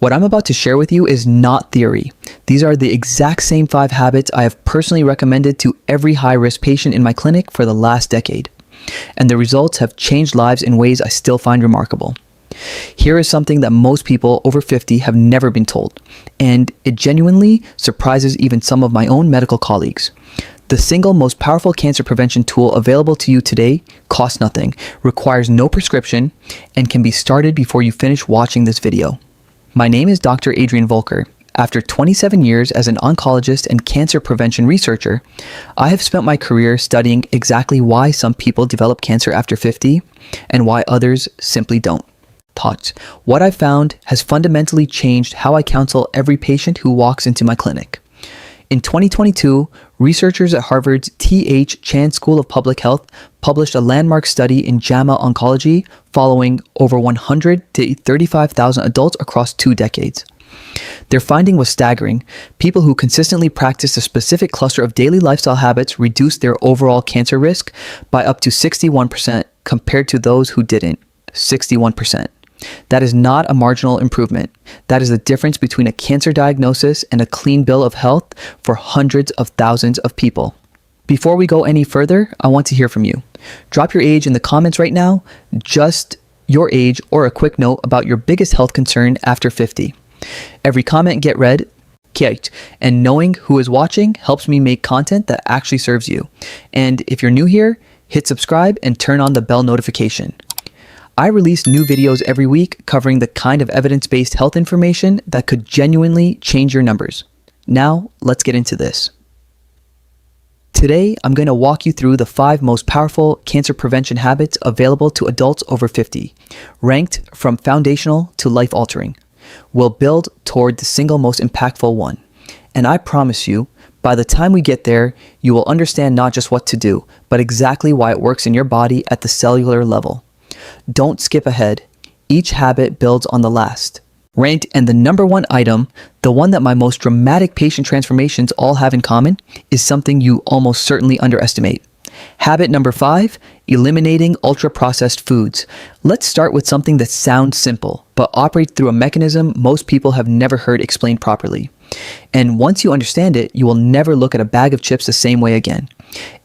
What I'm about to share with you is not theory. These are the exact same 5 habits I have personally recommended to every high-risk patient in my clinic for the last decade. And the results have changed lives in ways I still find remarkable. Here is something that most people over 50 have never been told, and it genuinely surprises even some of my own medical colleagues. The single most powerful cancer prevention tool available to you today costs nothing, requires no prescription, and can be started before you finish watching this video. My name is Dr. Adrian Volker. After 27 years as an oncologist and cancer prevention researcher, I have spent my career studying exactly why some people develop cancer after 50 and why others simply don't. What I've found has fundamentally changed how I counsel every patient who walks into my clinic. In 2022, researchers at Harvard's T.H. Chan School of Public Health published a landmark study in JAMA Oncology following over 100 to 35,000 adults across 2 decades. Their finding was staggering. People who consistently practiced a specific cluster of daily lifestyle habits reduced their overall cancer risk by up to 61% compared to those who didn't. 61%. That is not a marginal improvement. That is the difference between a cancer diagnosis and a clean bill of health for hundreds of thousands of people. Before we go any further, I want to hear from you. Drop your age in the comments right now, just your age or a quick note about your biggest health concern after 50. Every comment get read, and knowing who is watching helps me make content that actually serves you. And if you're new here, hit subscribe and turn on the bell notification. I release new videos every week covering the kind of evidence-based health information that could genuinely change your numbers. Now, let's get into this. Today, I'm going to walk you through the 5 most powerful cancer prevention habits available to adults over 50, ranked from foundational to life-altering. We'll build toward the single most impactful one. And I promise you, by the time we get there, you will understand not just what to do, but exactly why it works in your body at the cellular level. Don't skip ahead. Each habit builds on the last. Ranked and the number 1 item, the one that my most dramatic patient transformations all have in common, is something you almost certainly underestimate. Habit number 5, eliminating ultra-processed foods. Let's start with something that sounds simple, but operates through a mechanism most people have never heard explained properly. And once you understand it, you will never look at a bag of chips the same way again.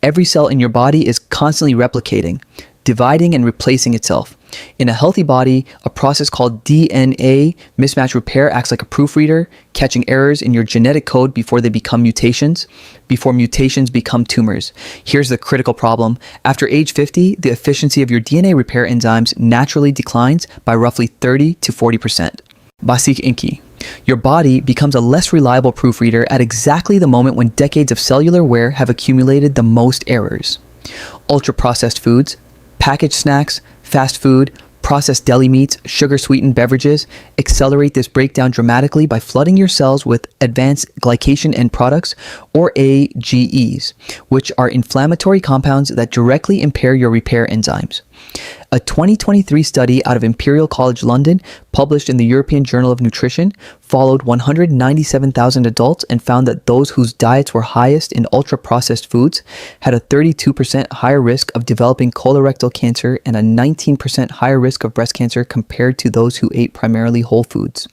Every cell in your body is constantly replicating, dividing and replacing itself. In a healthy body, a process called DNA mismatch repair acts like a proofreader, catching errors in your genetic code before they become mutations, before mutations become tumors. Here's the critical problem. After age 50, the efficiency of your DNA repair enzymes naturally declines by roughly 30 to 40%. Basic Inki. Your body becomes a less reliable proofreader at exactly the moment when decades of cellular wear have accumulated the most errors. Ultra-processed foods, packaged snacks, fast food, processed deli meats, sugar-sweetened beverages accelerate this breakdown dramatically by flooding your cells with advanced glycation end products, or AGEs, which are inflammatory compounds that directly impair your repair enzymes. A 2023 study out of Imperial College London, published in the European Journal of Nutrition, followed 197,000 adults and found that those whose diets were highest in ultra-processed foods had a 32% higher risk of developing colorectal cancer and a 19% higher risk of breast cancer compared to those who ate primarily whole foods.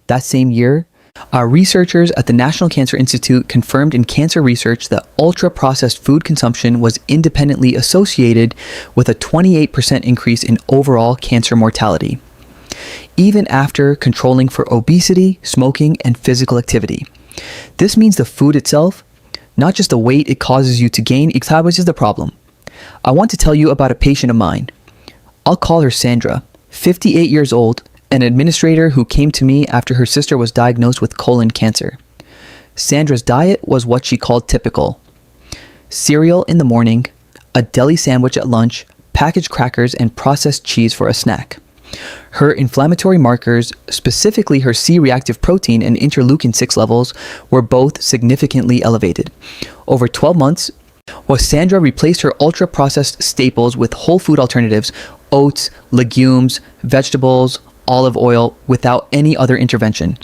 That same year, our researchers at the National Cancer Institute confirmed in cancer research that ultra-processed food consumption was independently associated with a 28% increase in overall cancer mortality, even after controlling for obesity, smoking, and physical activity. This means the food itself, not just the weight it causes you to gain, establishes the problem. I want to tell you about a patient of mine. I'll call her Sandra, 58 years old, an administrator who came to me after her sister was diagnosed with colon cancer. Sandra's diet was what she called typical: cereal in the morning, a deli sandwich at lunch, packaged crackers, and processed cheese for a snack. Her inflammatory markers, specifically her C-reactive protein and interleukin-6 levels, were both significantly elevated. Over 12 months, Sandra replaced her ultra-processed staples with whole food alternatives, oats, legumes, vegetables, olive oil, without any other intervention.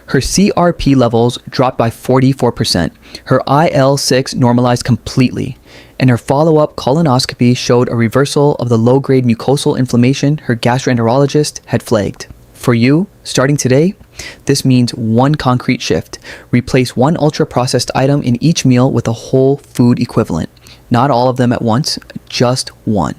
Her CRP levels dropped by 44%. Her IL-6 normalized completely. And her follow-up colonoscopy showed a reversal of the low-grade mucosal inflammation her gastroenterologist had flagged. For you, starting today, This means one concrete shift. Replace one ultra-processed item in each meal with a whole food equivalent. Not all of them at once, just one.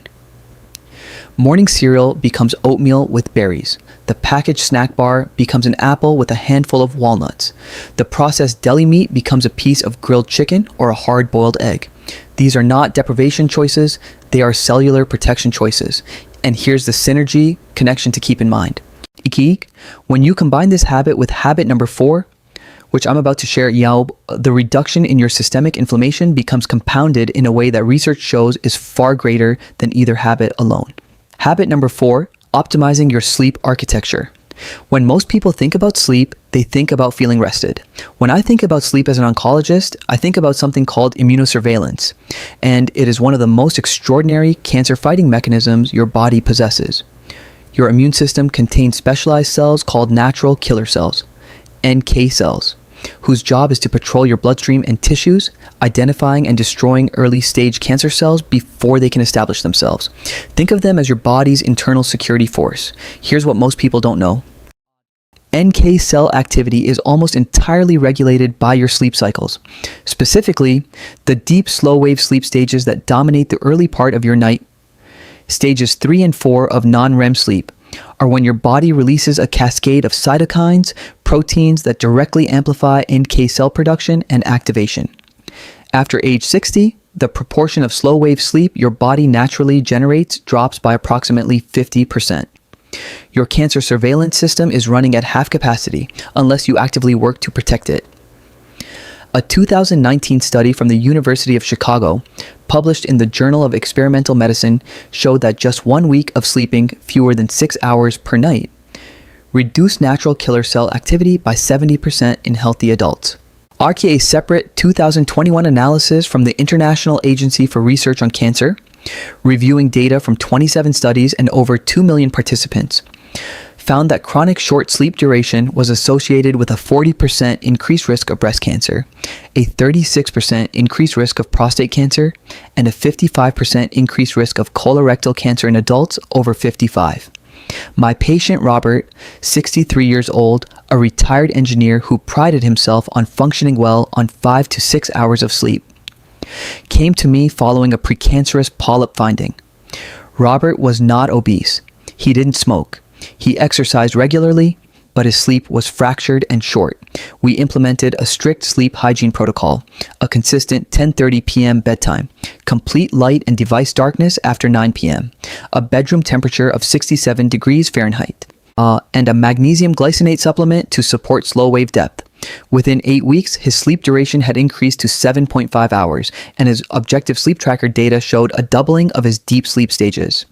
Morning cereal becomes oatmeal with berries. The packaged snack bar becomes an apple with a handful of walnuts. The processed deli meat becomes a piece of grilled chicken or a hard-boiled egg. These are not deprivation choices, they are cellular protection choices. And here's the synergy connection to keep in mind. When you combine this habit with habit number 4, which I'm about to share, the reduction in your systemic inflammation becomes compounded in a way that research shows is far greater than either habit alone. Habit number 4, optimizing your sleep architecture. When most people think about sleep, they think about feeling rested. When I think about sleep as an oncologist, I think about something called immunosurveillance, and it is one of the most extraordinary cancer-fighting mechanisms your body possesses. Your immune system contains specialized cells called natural killer cells, NK cells, whose job is to patrol your bloodstream and tissues, identifying and destroying early-stage cancer cells before they can establish themselves. Think of them as your body's internal security force. Here's what most people don't know. NK cell activity is almost entirely regulated by your sleep cycles. Specifically, the deep slow-wave sleep stages that dominate the early part of your night. Stages 3 and 4 of non-REM sleep are when your body releases a cascade of cytokines, proteins that directly amplify NK cell production and activation. After age 60, the proportion of slow-wave sleep your body naturally generates drops by approximately 50%. Your cancer surveillance system is running at half capacity unless you actively work to protect it. A 2019 study from the University of Chicago, published in the Journal of Experimental Medicine, showed that just 1 week of sleeping fewer than 6 hours per night reduced natural killer cell activity by 70% in healthy adults. A separate 2021 analysis from the International Agency for Research on Cancer, reviewing data from 27 studies and over 2 million participants, found that chronic short sleep duration was associated with a 40% increased risk of breast cancer, a 36% increased risk of prostate cancer, and a 55% increased risk of colorectal cancer in adults over 55. My patient Robert, 63 years old, a retired engineer who prided himself on functioning well on 5 to 6 hours of sleep, came to me following a precancerous polyp finding. Robert was not obese. He didn't smoke. He exercised regularly, but his sleep was fractured and short. We implemented a strict sleep hygiene protocol, a consistent 10:30 p.m. bedtime, complete light and device darkness after 9 p.m., a bedroom temperature of 67 degrees Fahrenheit, and a magnesium glycinate supplement to support slow-wave depth. Within 8 weeks, his sleep duration had increased to 7.5 hours, and his objective sleep tracker data showed a doubling of his deep sleep stages.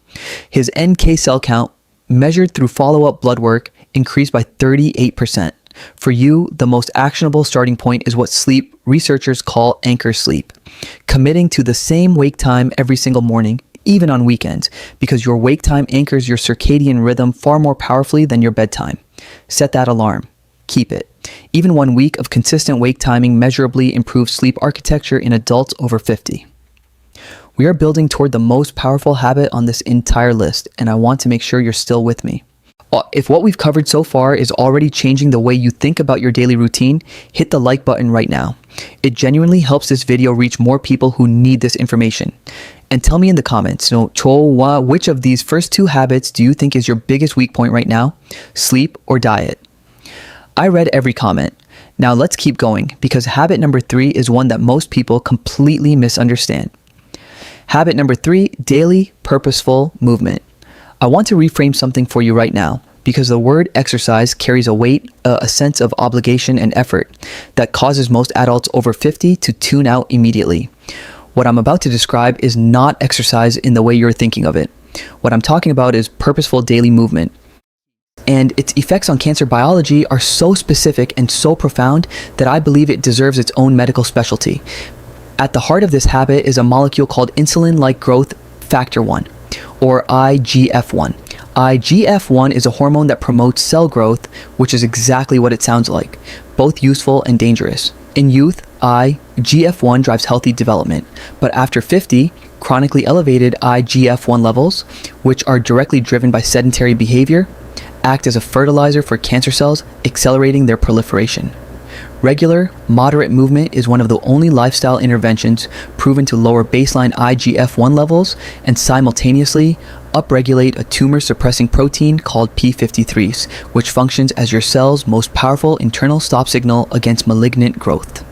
His NK cell count, measured through follow-up blood work, increased by 38%. For you, the most actionable starting point is what sleep researchers call anchor sleep. Committing to the same wake time every single morning, even on weekends, because your wake time anchors your circadian rhythm far more powerfully than your bedtime. Set that alarm. Keep it. Even 1 week of consistent wake timing measurably improves sleep architecture in adults over 50. We are building toward the most powerful habit on this entire list, and I want to make sure you're still with me. If what we've covered so far is already changing the way you think about your daily routine, hit the like button right now. It genuinely helps this video reach more people who need this information. And tell me in the comments, which of these first 2 habits do you think is your biggest weak point right now? Sleep or diet? I read every comment. Now let's keep going, because habit number 3 is one that most people completely misunderstand. Habit number 3, daily purposeful movement. I want to reframe something for you right now, because the word exercise carries a weight, a sense of obligation and effort that causes most adults over 50 to tune out immediately. What I'm about to describe is not exercise in the way you're thinking of it. What I'm talking about is purposeful daily movement. And its effects on cancer biology are so specific and so profound that I believe it deserves its own medical specialty. At the heart of this habit is a molecule called insulin-like growth factor 1, or IGF-1. IGF-1 is a hormone that promotes cell growth, which is exactly what it sounds like, both useful and dangerous. In youth, IGF-1 drives healthy development, but after 50, chronically elevated IGF-1 levels, which are directly driven by sedentary behavior, act as a fertilizer for cancer cells, accelerating their proliferation. Regular, moderate movement is one of the only lifestyle interventions proven to lower baseline IGF-1 levels and simultaneously upregulate a tumor-suppressing protein called p53s, which functions as your cell's most powerful internal stop signal against malignant growth.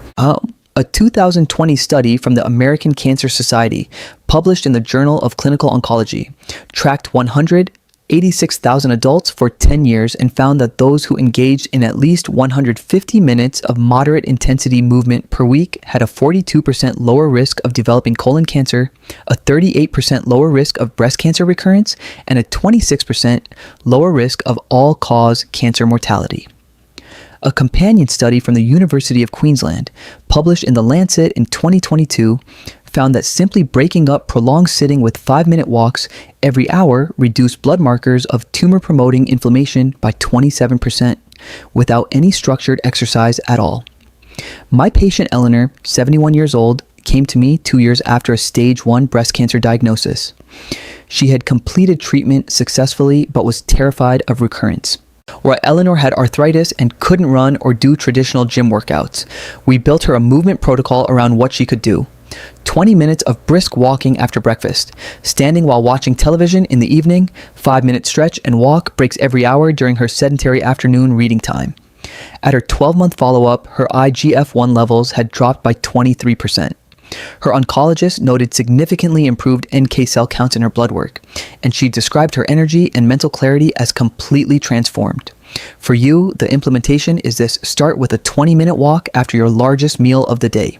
A 2020 study from the American Cancer Society, published in the Journal of Clinical Oncology, tracked 186,000 adults for 10 years and found that those who engaged in at least 150 minutes of moderate intensity movement per week had a 42% lower risk of developing colon cancer, a 38% lower risk of breast cancer recurrence, and a 26% lower risk of all-cause cancer mortality. A companion study from the University of Queensland, published in The Lancet in 2022, found that simply breaking up prolonged sitting with 5-minute walks every hour reduced blood markers of tumor-promoting inflammation by 27% without any structured exercise at all. My patient Eleanor, 71 years old, came to me 2 years after a stage 1 breast cancer diagnosis. She had completed treatment successfully but was terrified of recurrence. Where Eleanor had arthritis and couldn't run or do traditional gym workouts, we built her a movement protocol around what she could do. 20 minutes of brisk walking after breakfast, standing while watching television in the evening, 5-minute stretch and walk breaks every hour during her sedentary afternoon reading time. At her 12-month follow-up, her IGF-1 levels had dropped by 23%. Her oncologist noted significantly improved NK cell counts in her blood work, and she described her energy and mental clarity as completely transformed. For you, the implementation is this: start with a 20-minute walk after your largest meal of the day.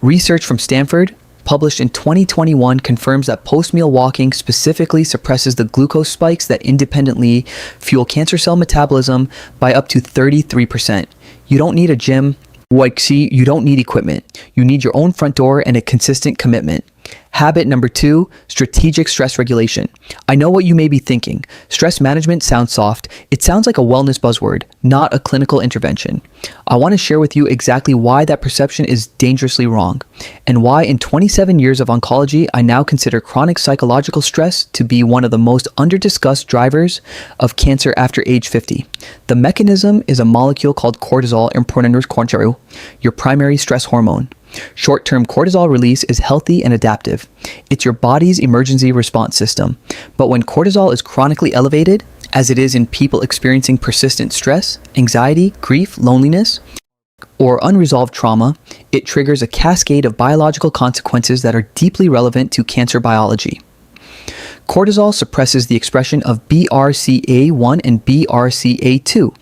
Research from Stanford, published in 2021, confirms that post-meal walking specifically suppresses the glucose spikes that independently fuel cancer cell metabolism by up to 33%. You don't need a gym. You don't need equipment. You need your own front door and a consistent commitment. Habit number 2, strategic stress regulation. I know what you may be thinking. Stress management sounds soft. It sounds like a wellness buzzword, not a clinical intervention. I want to share with you exactly why that perception is dangerously wrong, and why in 27 years of oncology, I now consider chronic psychological stress to be one of the most under-discussed drivers of cancer after age 50. The mechanism is a molecule called cortisol, your primary stress hormone. Short-term cortisol release is healthy and adaptive. It's your body's emergency response system. But when cortisol is chronically elevated, as it is in people experiencing persistent stress, anxiety, grief, loneliness, or unresolved trauma, it triggers a cascade of biological consequences that are deeply relevant to cancer biology. Cortisol suppresses the expression of BRCA1 and BRCA2,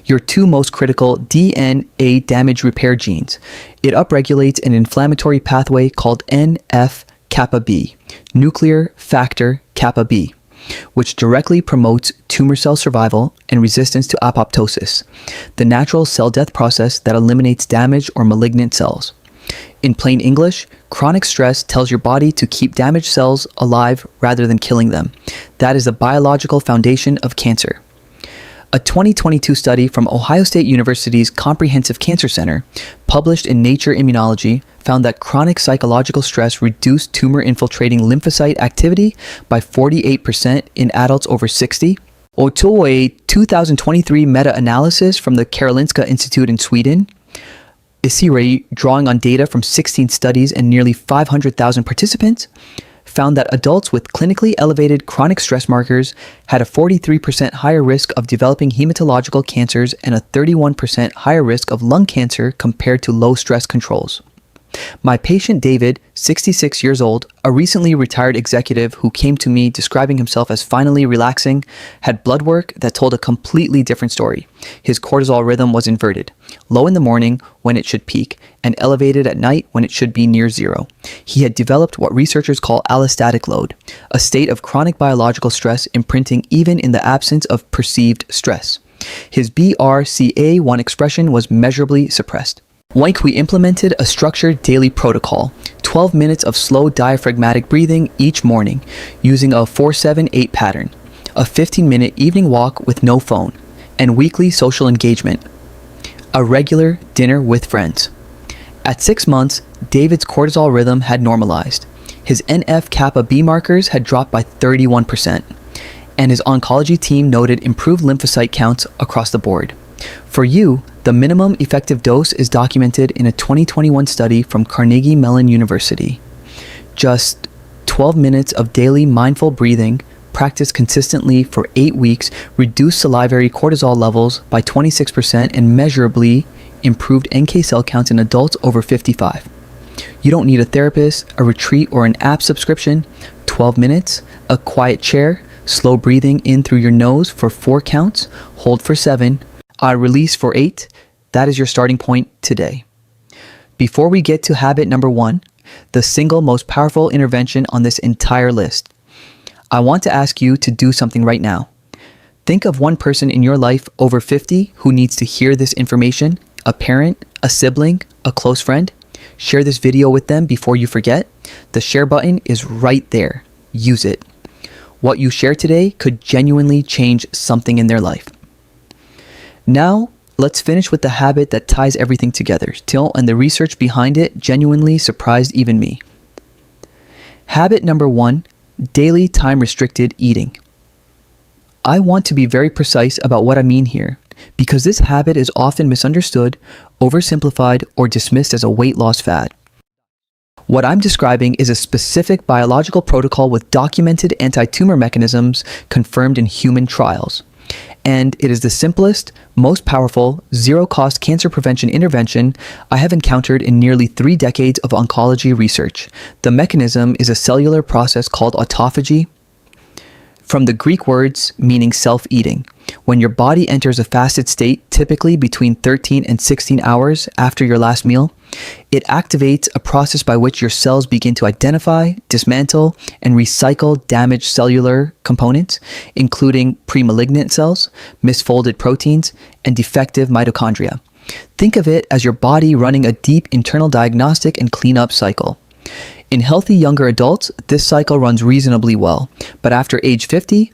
your two most critical DNA damage repair genes. It upregulates an inflammatory pathway called NF-kappa B, nuclear factor kappa B, which directly promotes tumor cell survival and resistance to apoptosis, the natural cell death process that eliminates damaged or malignant cells. In plain English, chronic stress tells your body to keep damaged cells alive rather than killing them. That is the biological foundation of cancer. A 2022 study from Ohio State University's Comprehensive Cancer Center, published in Nature Immunology, found that chronic psychological stress reduced tumor-infiltrating lymphocyte activity by 48% in adults over 60. To a 2023 meta-analysis from the Karolinska Institute in Sweden, ICIRE, drawing on data from 16 studies and nearly 500,000 participants, found that adults with clinically elevated chronic stress markers had a 43% higher risk of developing hematological cancers and a 31% higher risk of lung cancer compared to low-stress controls. My patient David, 66 years old, a recently retired executive who came to me describing himself as finally relaxing, had blood work that told a completely different story. His cortisol rhythm was inverted, low in the morning when it should peak, and elevated at night when it should be near zero. He had developed what researchers call allostatic load, a state of chronic biological stress imprinting even in the absence of perceived stress. His BRCA1 expression was measurably suppressed. We implemented a structured daily protocol, 12 minutes of slow diaphragmatic breathing each morning, using a 4-7-8 pattern, a 15-minute evening walk with no phone, and weekly social engagement, a regular dinner with friends. At 6 months, David's cortisol rhythm had normalized. His NF-kappa B markers had dropped by 31%. and his oncology team noted improved lymphocyte counts across the board. For you, the minimum effective dose is documented in a 2021 study from Carnegie Mellon University. Just 12 minutes of daily mindful breathing, practiced consistently for 8 weeks, reduced salivary cortisol levels by 26% and measurably improved NK cell counts in adults over 55. You don't need a therapist, a retreat, or an app subscription. 12 minutes, a quiet chair, slow breathing in through your nose for 4 counts, hold for 7, release for 8. That is your starting point today. Before we get to habit number 1, the single most powerful intervention on this entire list, I want to ask you to do something right now. Think of one person in your life over 50 who needs to hear this information, a parent, a sibling, a close friend. Share this video with them before you forget. The share button is right there. Use it. What you share today could genuinely change something in their life. Now, let's finish with the habit that ties everything together, and the research behind it genuinely surprised even me. Habit number 1, daily time-restricted eating. I want to be very precise about what I mean here, because this habit is often misunderstood, oversimplified, or dismissed as a weight loss fad. What I'm describing is a specific biological protocol with documented anti-tumor mechanisms confirmed in human trials. And it is the simplest, most powerful, zero-cost cancer prevention intervention I have encountered in nearly 3 decades of oncology research. The mechanism is a cellular process called autophagy, from the Greek words meaning self-eating. When your body enters a fasted state, typically between 13 and 16 hours after your last meal, it activates a process by which your cells begin to identify, dismantle, and recycle damaged cellular components, including pre-malignant cells, misfolded proteins, and defective mitochondria. Think of it as your body running a deep internal diagnostic and cleanup cycle. In healthy younger adults, this cycle runs reasonably well, but after age 50,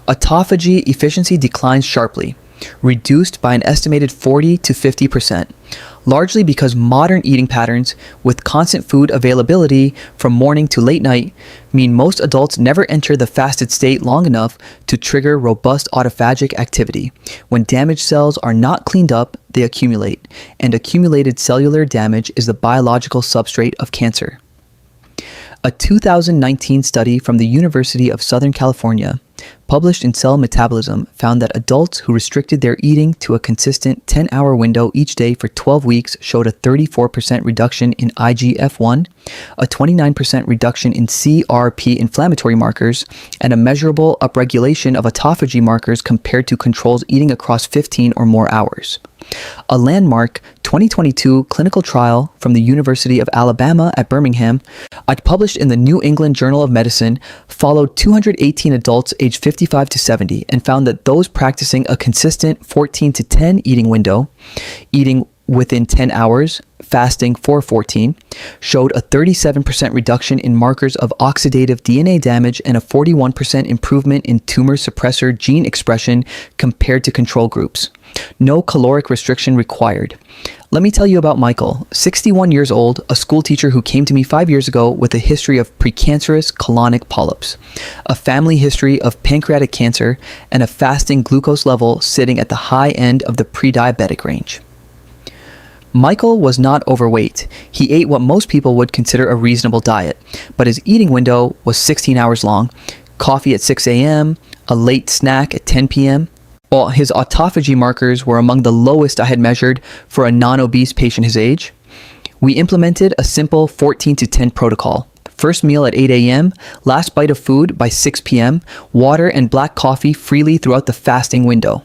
autophagy efficiency declines sharply, reduced by an estimated 40 to 50%, largely because modern eating patterns with constant food availability from morning to late night mean most adults never enter the fasted state long enough to trigger robust autophagic activity. When damaged cells are not cleaned up, they accumulate, and accumulated cellular damage is the biological substrate of cancer. A 2019 study from the University of Southern California, published in Cell Metabolism, found that adults who restricted their eating to a consistent 10-hour window each day for 12 weeks showed a 34% reduction in IGF-1, a 29% reduction in CRP inflammatory markers, and a measurable upregulation of autophagy markers compared to controls eating across 15 or more hours. A landmark 2022 clinical trial from the University of Alabama at Birmingham, published in the New England Journal of Medicine, followed 218 adults aged 55 to 70 and found that those practicing a consistent 14 to 10 eating window, eating within 10 hours, fasting for 14, showed a 37% reduction in markers of oxidative DNA damage and a 41% improvement in tumor suppressor gene expression compared to control groups. No caloric restriction required. Let me tell you about Michael, 61 years old, a school teacher who came to me 5 years ago with a history of precancerous colonic polyps, a family history of pancreatic cancer, and a fasting glucose level sitting at the high end of the pre-diabetic range. Michael was not overweight. He ate what most people would consider a reasonable diet, but his eating window was 16 hours long, coffee at 6 a.m., a late snack at 10 p.m., while his autophagy markers were among the lowest I had measured for a non-obese patient his age. We implemented a simple 14 to 10 protocol. First meal at 8 a.m., last bite of food by 6 p.m., water and black coffee freely throughout the fasting window.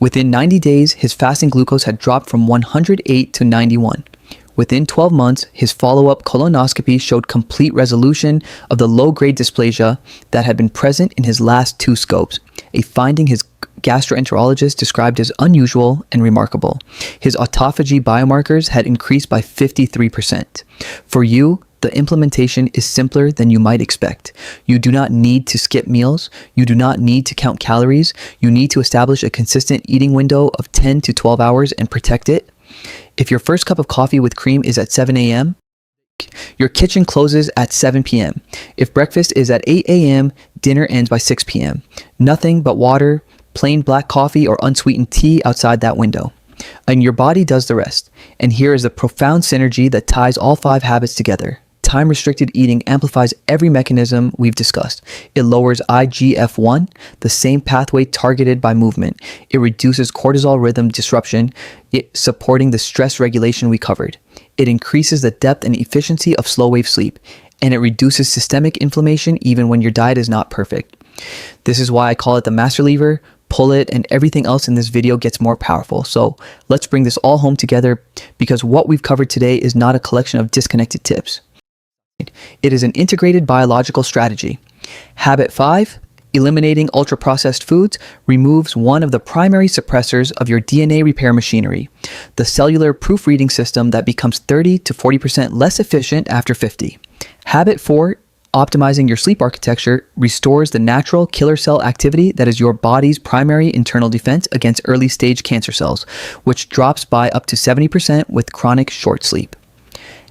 Within 90 days, his fasting glucose had dropped from 108 to 91. Within 12 months, his follow-up colonoscopy showed complete resolution of the low-grade dysplasia that had been present in his last 2 scopes, a finding his gastroenterologist described as unusual and remarkable. His autophagy biomarkers had increased by 53%. For you, the implementation is simpler than you might expect. You do not need to skip meals. You do not need to count calories. You need to establish a consistent eating window of 10 to 12 hours and protect it. If your first cup of coffee with cream is at 7 a.m., Your kitchen closes at 7 p.m. If breakfast is at 8 a.m., dinner ends by 6 p.m. Nothing but water, plain black coffee, or unsweetened tea outside that window. And your body does the rest. And here is the profound synergy that ties all 5 habits together. Time-restricted eating amplifies every mechanism we've discussed. It lowers IGF-1, the same pathway targeted by movement. It reduces cortisol rhythm disruption, supporting the stress regulation we covered. It increases the depth and efficiency of slow-wave sleep, and it reduces systemic inflammation even when your diet is not perfect. This is why I call it the master lever. Pull it, and everything else in this video gets more powerful. So let's bring this all home together, because what we've covered today is not a collection of disconnected tips. It is an integrated biological strategy. Habit 5, eliminating ultra-processed foods, removes one of the primary suppressors of your DNA repair machinery, the cellular proofreading system that becomes 30 to 40% less efficient after 50. Habit 4, optimizing your sleep architecture, restores the natural killer cell activity that is your body's primary internal defense against early-stage cancer cells, which drops by up to 70% with chronic short sleep.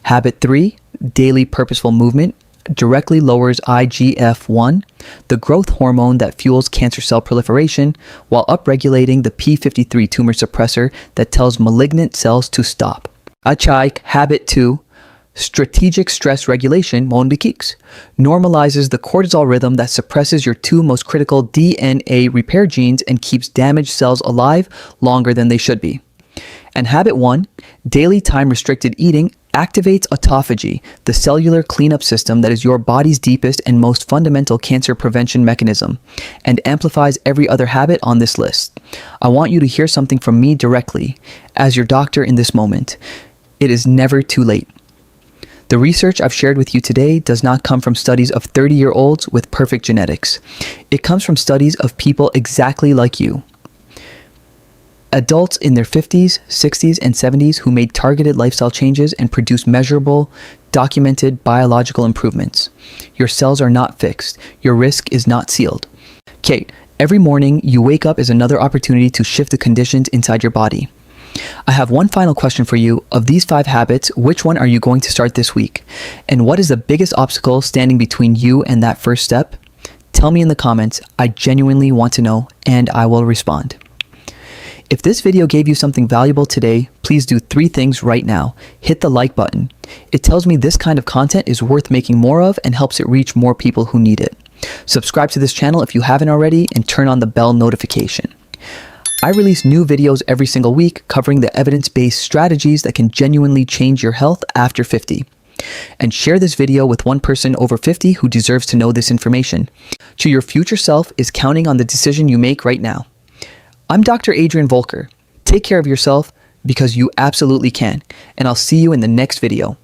Habit 3, daily purposeful movement, directly lowers IGF-1, the growth hormone that fuels cancer cell proliferation, while upregulating the p53 tumor suppressor that tells malignant cells to stop. Habit 2, strategic stress regulation, normalizes the cortisol rhythm that suppresses your 2 most critical DNA repair genes and keeps damaged cells alive longer than they should be. And habit 1, daily time-restricted eating, activates autophagy, the cellular cleanup system that is your body's deepest and most fundamental cancer prevention mechanism, and amplifies every other habit on this list. I want you to hear something from me directly, as your doctor in this moment. It is never too late. The research I've shared with you today does not come from studies of 30-year-olds with perfect genetics. It comes from studies of people exactly like you. Adults in their 50s, 60s, and 70s who made targeted lifestyle changes and produced measurable, documented biological improvements. Your cells are not fixed. Your risk is not sealed. Kate, every morning you wake up is another opportunity to shift the conditions inside your body. I have one final question for you. Of these 5 habits, which one are you going to start this week? And what is the biggest obstacle standing between you and that first step? Tell me in the comments. I genuinely want to know, and I will respond. If this video gave you something valuable today, please do 3 things right now. Hit the like button. It tells me this kind of content is worth making more of and helps it reach more people who need it. Subscribe to this channel if you haven't already, and turn on the bell notification. I release new videos every single week covering the evidence-based strategies that can genuinely change your health after 50. And share this video with one person over 50 who deserves to know this information. Your future self is counting on the decision you make right now. I'm Dr. Adrian Volker. Take care of yourself, because you absolutely can, and I'll see you in the next video.